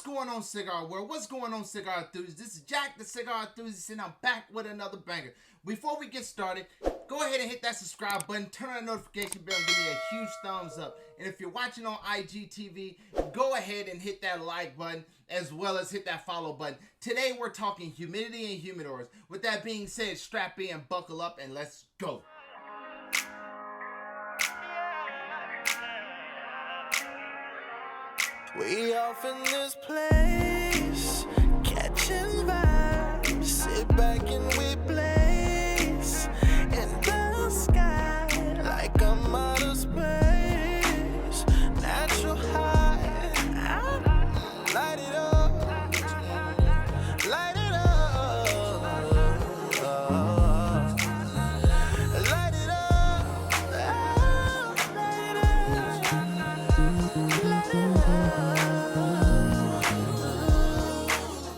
What's going on, cigar world? What's going on, cigar enthusiasts? This is Jack, the cigar enthusiast, and I'm back with another banger. Before we get started, go ahead and hit that subscribe button, turn on the notification bell, and give me a huge thumbs up. And if you're watching on IGTV, go ahead and hit that like button, as well as hit that follow button. Today, we're talking humidity and humidors. With that being said, strap in, buckle up, and let's go. We off in this place, catching vibes, sit back and we blaze in the sky like I'm out of space. Natural high, light it up, light it up, light it up, light it up.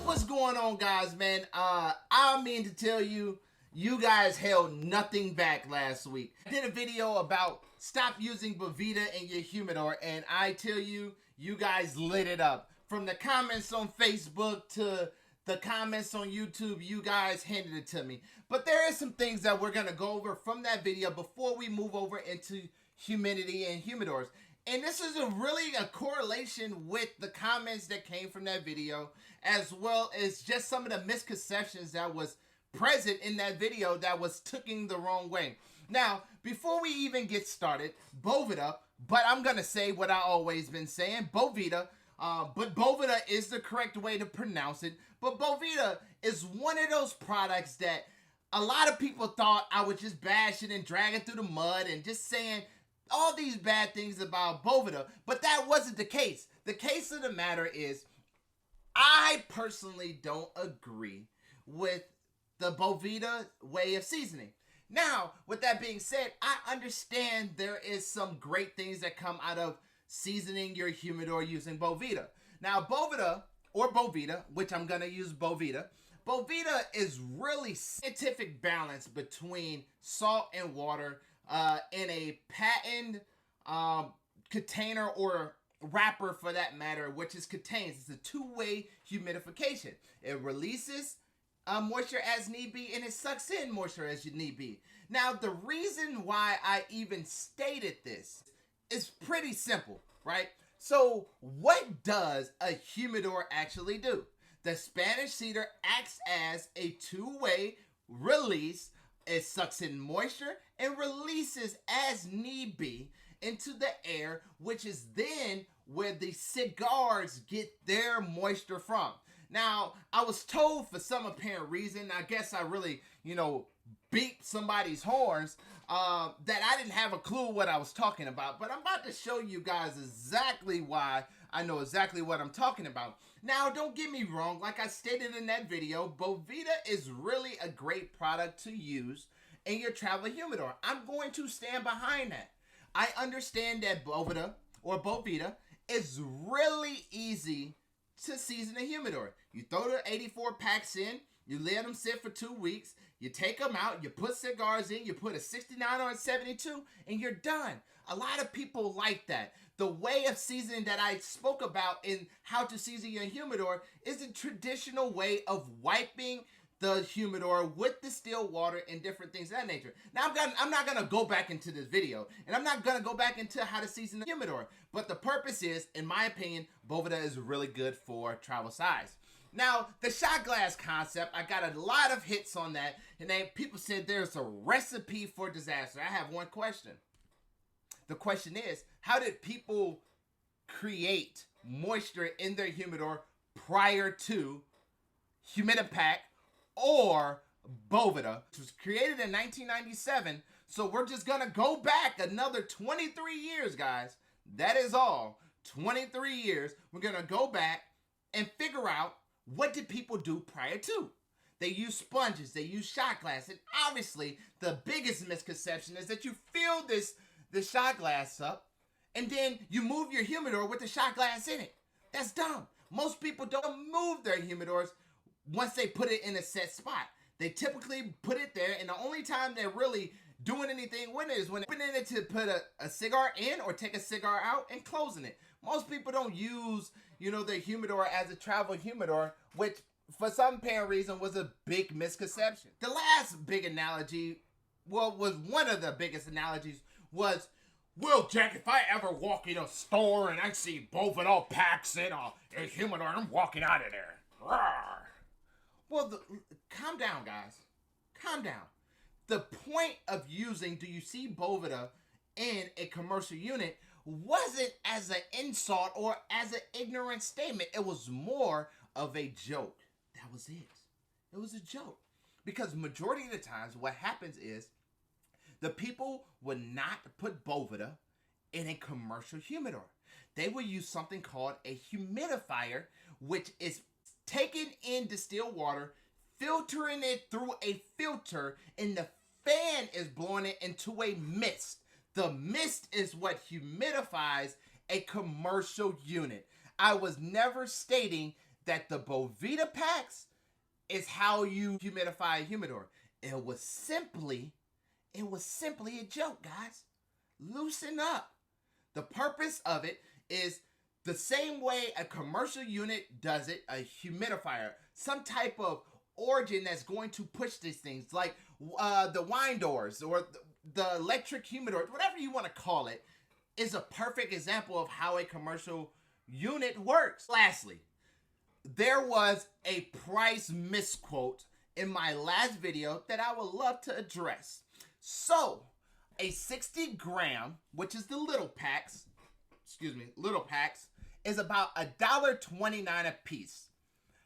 What's going on, guys, man? I mean to tell you, you guys held nothing back last week. I did a video about stop using Boveda in your humidor, and I tell you, you guys lit it up. From the comments on Facebook to the comments on YouTube, you guys handed it to me. But there is some things that we're going to go over from that video before we move over into humidity and humidors. And this is really a correlation with the comments that came from that video, as well as just some of the misconceptions that was present in that video that was taken the wrong way. Now, before we even get started, Boveda, but I'm going to say what I always been saying, Boveda, but Boveda is the correct way to pronounce it. But Boveda is one of those products that a lot of people thought I would just bash it and drag it through the mud and just saying all these bad things about Boveda, but that wasn't the case. The case of the matter is, I personally don't agree with the Boveda way of seasoning. Now, with that being said, I understand there is some great things that come out of seasoning your humidor using Boveda. Now, Boveda, or Boveda, which I'm going to use Boveda, Boveda is really scientific balance between salt and water in a patent container or wrapper, for that matter, which is contains. It's a two-way humidification. It releases moisture as need be, and it sucks in moisture as you need be. Now, the reason why I even stated this is pretty simple, right? So, what does a humidor actually do? The Spanish cedar acts as a two-way release. It sucks in moisture and releases as need be into the air, which is then where the cigars get their moisture from. Now, I was told for some apparent reason, I guess I really, beat somebody's horns, that I didn't have a clue what I was talking about. But I'm about to show you guys exactly why I know exactly what I'm talking about. Now, don't get me wrong. Like I stated in that video, Boveda is really a great product to use in your travel humidor. I'm going to stand behind that. I understand that Boveda is really easy to season a humidor. You throw the 84 packs in, you let them sit for 2 weeks, you take them out, you put cigars in, you put a 69 or a 72, and you're done. A lot of people like that. The way of seasoning that I spoke about in how to season your humidor is a traditional way of wiping the humidor with distilled water and different things of that nature. Now, I'm not going to go back into this video, and I'm not going to go back into how to season the humidor, but the purpose is, in my opinion, Boveda is really good for travel size. Now, the shot glass concept, I got a lot of hits on that, and then people said there's a recipe for disaster. I have one question. The question is, how did people create moisture in their humidor prior to Humidipack or Boveda? It was created in 1997, so we're just going to go back another 23 years, guys. That is all. 23 years. We're going to go back and figure out, what did people do prior to? They use sponges, they use shot glass, and obviously the biggest misconception is that you fill the shot glass up and then you move your humidor with the shot glass in it. That's dumb. Most people don't move their humidors once they put it in a set spot. They typically put it there, and the only time they're really doing anything with it is when they're opening it to put a cigar in or take a cigar out and closing it. Most people don't use, their humidor as a travel humidor, which for some apparent reason was a big misconception. The last big analogy, was one of the biggest analogies was, well, Jack, if I ever walk in a store and I see both of those packs in a humidor, I'm walking out of there. Rawr. Well, calm down, guys. Calm down. The point of using "do you see Bovida" in a commercial unit wasn't as an insult or as an ignorant statement. It was more of a joke. That was it. It was a joke. Because majority of the times what happens is the people would not put Bovida in a commercial humidor. They would use something called a humidifier, which is taking in distilled water, filtering it through a filter, and the fan is blowing it into a mist. The mist is what humidifies a commercial unit. I was never stating that the Bovida packs is how you humidify a humidor. It was simply a joke, guys. Loosen up. The purpose of it is the same way a commercial unit does it, a humidifier, some type of organ that's going to push these things, like the wine doors or the electric humidor, whatever you want to call it, is a perfect example of how a commercial unit works. Lastly, there was a price misquote in my last video that I would love to address. So, a 60 gram, which is the little packs, is about $1.29 a piece.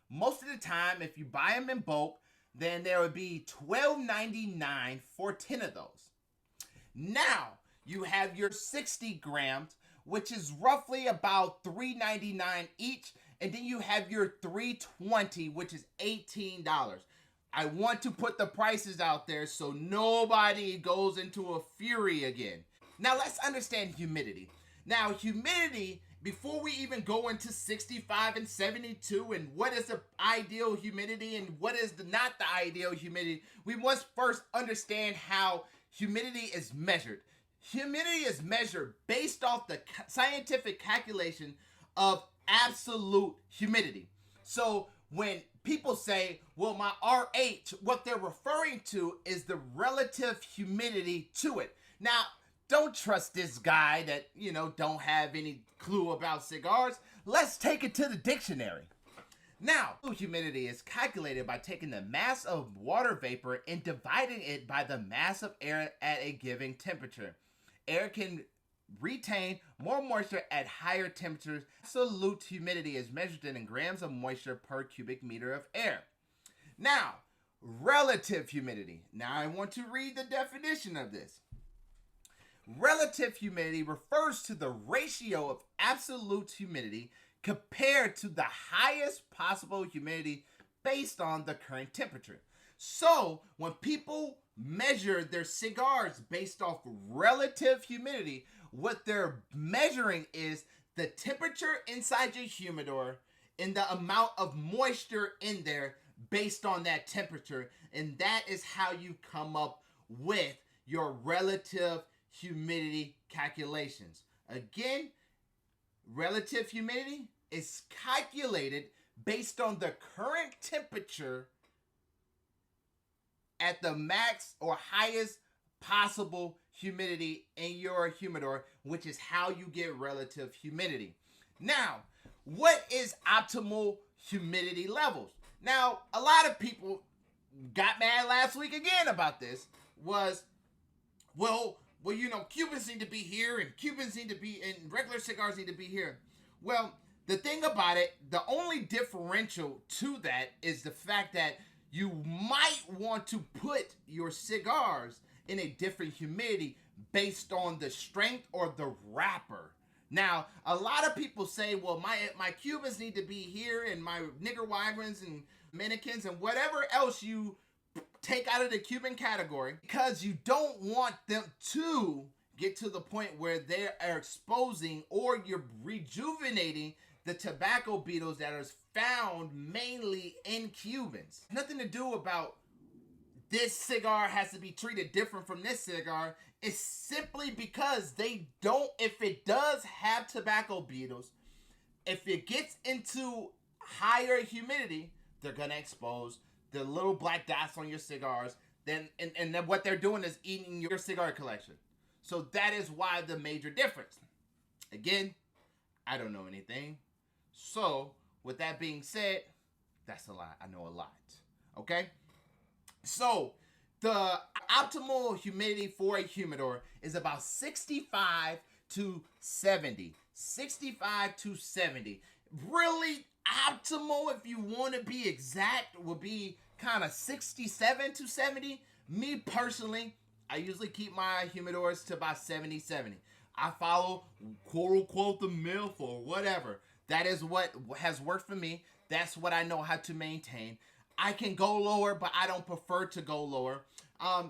Most of the time, if you buy them in bulk, then there would be $12.99 for 10 of those. Now, you have your 60 grams, which is roughly about $3.99 each, and then you have your 320, which is $18. I want to put the prices out there so nobody goes into a fury again. Now, let's understand humidity. Now, humidity, before we even go into 65 and 72 and what is the ideal humidity and what is not the ideal humidity, we must first understand how humidity is measured. Humidity is measured based off the scientific calculation of absolute humidity. So when people say, well, my RH, what they're referring to is the relative humidity to it. Now, don't trust this guy that, don't have any clue about cigars. Let's take it to the dictionary. Now, humidity is calculated by taking the mass of water vapor and dividing it by the mass of air at a given temperature. Air can retain more moisture at higher temperatures. Absolute humidity is measured in grams of moisture per cubic meter of air. Now, relative humidity. Now, I want to read the definition of this. Relative humidity refers to the ratio of absolute humidity compared to the highest possible humidity based on the current temperature. So, when people measure their cigars based off relative humidity, what they're measuring is the temperature inside your humidor and the amount of moisture in there based on that temperature. And that is how you come up with your relative humidity calculations. Again, relative humidity is calculated based on the current temperature at the max or highest possible humidity in your humidor, which is how you get relative humidity. Now, what is optimal humidity levels? Now, a lot of people got mad last week again about this. Cubans need to be here and Cubans need to be, and regular cigars need to be here. Well, the thing about it, the only differential to that is the fact that you might want to put your cigars in a different humidity based on the strength or the wrapper. Now, a lot of people say, well, my Cubans need to be here and my Nicaraguans and Dominicans and whatever else you take out of the Cuban category, because you don't want them to get to the point where they are exposing or you're rejuvenating the tobacco beetles that are found mainly in Cubans. Nothing to do about this cigar has to be treated different from this cigar. It's simply because they don't, if it does have tobacco beetles, if it gets into higher humidity, they're gonna expose the little black dots on your cigars. Then what they're doing is eating your cigar collection. So that is why the major difference. Again, I don't know anything. So with that being said, that's a lot. I know a lot. Okay? So the optimal humidity for a humidor is about 65 to 70. 65 to 70. Really optimal, if you want to be exact, would be kind of 67 to 70. Me personally, I usually keep my humidors to about 70. I follow quote unquote the MILF or whatever. That is what has worked for me. That's what I know how to maintain. I can go lower, but I don't prefer to go lower.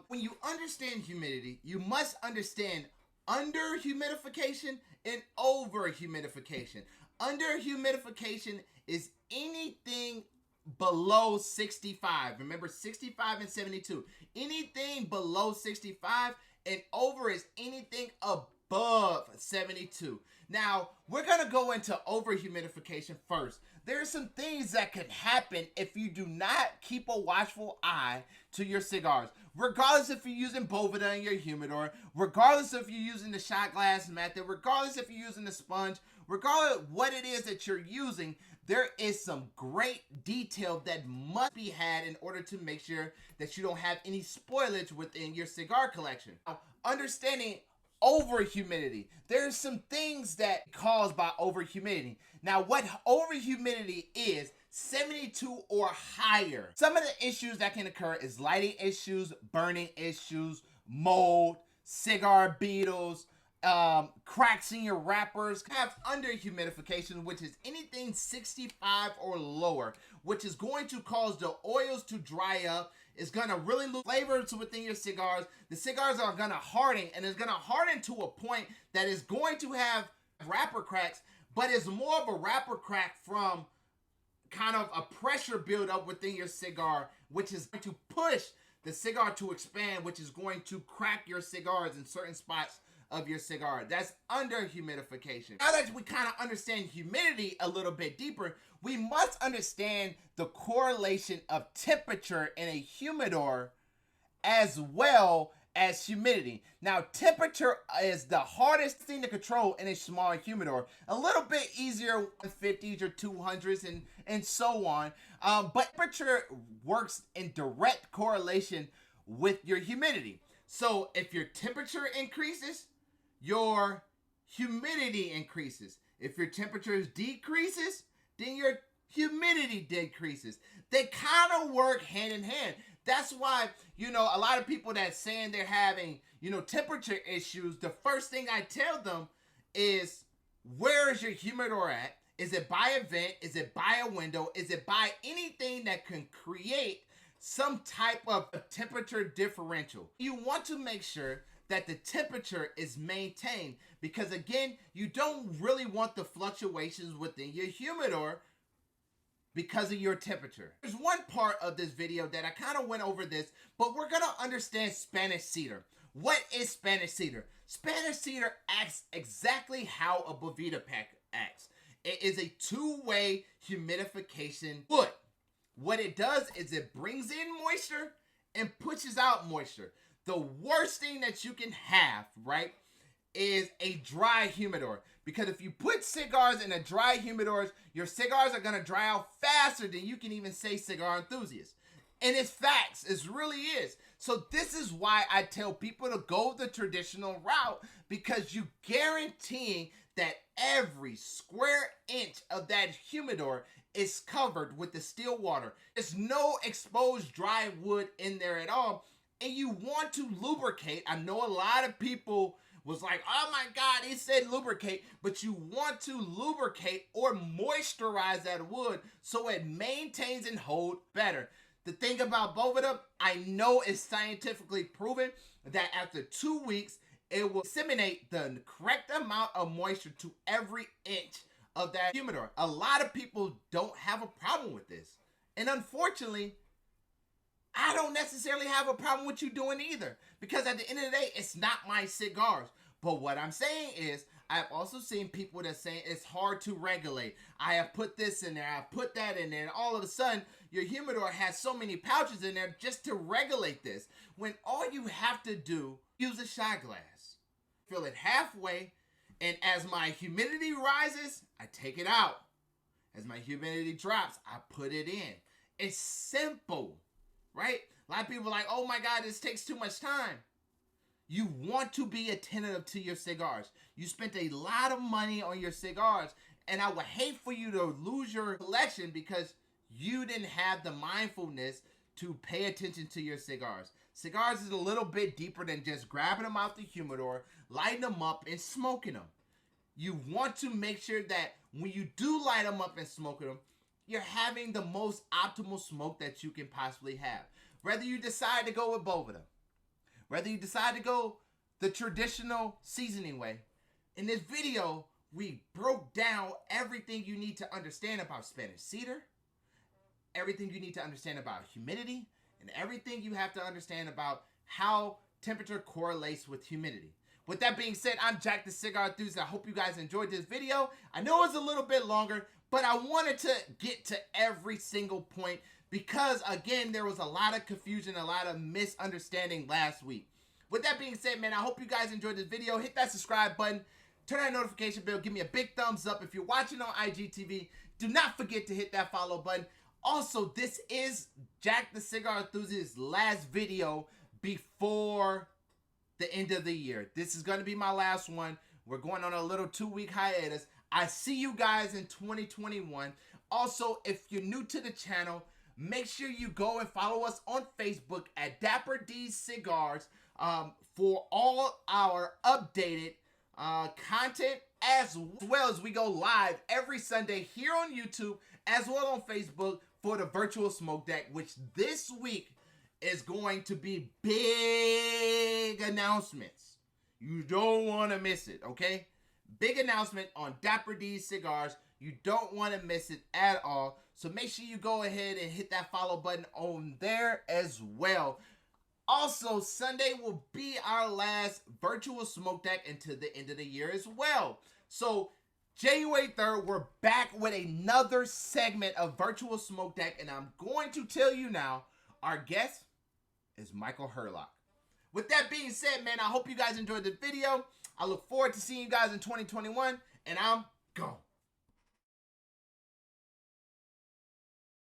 When you understand humidity, you must understand under humidification and over humidification. Under humidification is anything below 65. Remember, 65 and 72. Anything below 65, and over is anything above 72. Now, we're going to go into over humidification first. There are some things that can happen if you do not keep a watchful eye to your cigars. Regardless if you're using Boveda in your humidor, regardless if you're using the shot glass method, regardless if you're using the sponge, regardless of what it is that you're using, there is some great detail that must be had in order to make sure that you don't have any spoilage within your cigar collection. Now, understanding over humidity, there's some things that caused by over humidity. Now, what over humidity is 72 or higher. Some of the issues that can occur is lighting issues, burning issues, mold, cigar beetles, cracks in your wrappers. Have under humidification, which is anything 65 or lower, which is going to cause the oils to dry up. It's going to really lose flavors within your cigars. The cigars are going to harden, and it's going to harden to a point that is going to have wrapper cracks, but it's more of a wrapper crack from kind of a pressure buildup within your cigar, which is going to push the cigar to expand, which is going to crack your cigars in certain spots of your cigar. That's under humidification. Now that we kind of understand humidity a little bit deeper, we must understand the correlation of temperature in a humidor as well as humidity. Now, temperature is the hardest thing to control in a small humidor. A little bit easier 150s or 200s and so on. But temperature works in direct correlation with your humidity. So if your temperature increases, your humidity increases. If your temperature decreases, then your humidity decreases. They kind of work hand in hand. That's why, a lot of people that saying they're having, temperature issues, the first thing I tell them is, where is your humidor at? Is it by a vent? Is it by a window? Is it by anything that can create some type of temperature differential? You want to make sure that the temperature is maintained, because again, you don't really want the fluctuations within your humidor because of your temperature. There's one part of this video that I kind of went over this, but we're gonna understand Spanish cedar. What is Spanish cedar? Spanish cedar acts exactly how a Boveda pack acts. It is a two-way humidification wood. What it does is it brings in moisture and pushes out moisture. The worst thing that you can have, right, is a dry humidor. Because if you put cigars in a dry humidor, your cigars are going to dry out faster than you can even say cigar enthusiasts. And it's facts. It really is. So this is why I tell people to go the traditional route, because you guaranteeing that every square inch of that humidor is covered with the still water. There's no exposed dry wood in there at all. And you want to lubricate. I know a lot of people was like, oh my God, he said lubricate, but you want to lubricate or moisturize that wood so it maintains and hold better. The thing about Boveda, I know it's scientifically proven that after 2 weeks, it will disseminate the correct amount of moisture to every inch of that humidor. A lot of people don't have a problem with this. And unfortunately, I don't necessarily have a problem with you doing either, because at the end of the day, it's not my cigars. But what I'm saying is, I've also seen people that saying it's hard to regulate. I have put this in there, I have put that in there, and all of a sudden, your humidor has so many pouches in there just to regulate this. When all you have to do, use a shot glass. Fill it halfway, and as my humidity rises, I take it out. As my humidity drops, I put it in. It's simple, right? A lot of people are like, oh my God, this takes too much time. You want to be attentive to your cigars. You spent a lot of money on your cigars, and I would hate for you to lose your collection because you didn't have the mindfulness to pay attention to your cigars. Cigars is a little bit deeper than just grabbing them out the humidor, lighting them up, and smoking them. You want to make sure that when you do light them up and smoke them, you're having the most optimal smoke that you can possibly have. Whether you decide to go with both of them, whether you decide to go the traditional seasoning way, in this video, we broke down everything you need to understand about Spanish cedar, everything you need to understand about humidity, and everything you have to understand about how temperature correlates with humidity. With that being said, I'm Jack the Cigar Enthusiast. I hope you guys enjoyed this video. I know it's a little bit longer, but I wanted to get to every single point because, again, there was a lot of confusion, a lot of misunderstanding last week. With that being said, man, I hope you guys enjoyed this video. Hit that subscribe button. Turn that notification bell. Give me a big thumbs up. If you're watching on IGTV, do not forget to hit that follow button. Also, this is Jack the Cigar Enthusiast's last video before the end of the year. This is going to be my last one. We're going on a little 2-week hiatus. I see you guys in 2021. Also, if you're new to the channel, make sure you go and follow us on Facebook at Dapper D Cigars for all our updated content, as well as we go live every Sunday here on YouTube, as well on Facebook for the virtual smoke deck, which this week is going to be big announcements. You don't want to miss it, okay? Big announcement on Dapper D Cigars. You don't want to miss it at all. So make sure you go ahead and hit that follow button on there as well. Also, Sunday will be our last virtual smoke deck until the end of the year as well. So January 3rd, we're back with another segment of virtual smoke deck. And I'm going to tell you now, our guest is Michael Herlock. With that being said, man, I hope you guys enjoyed the video. I look forward to seeing you guys in 2021, and I'm gone.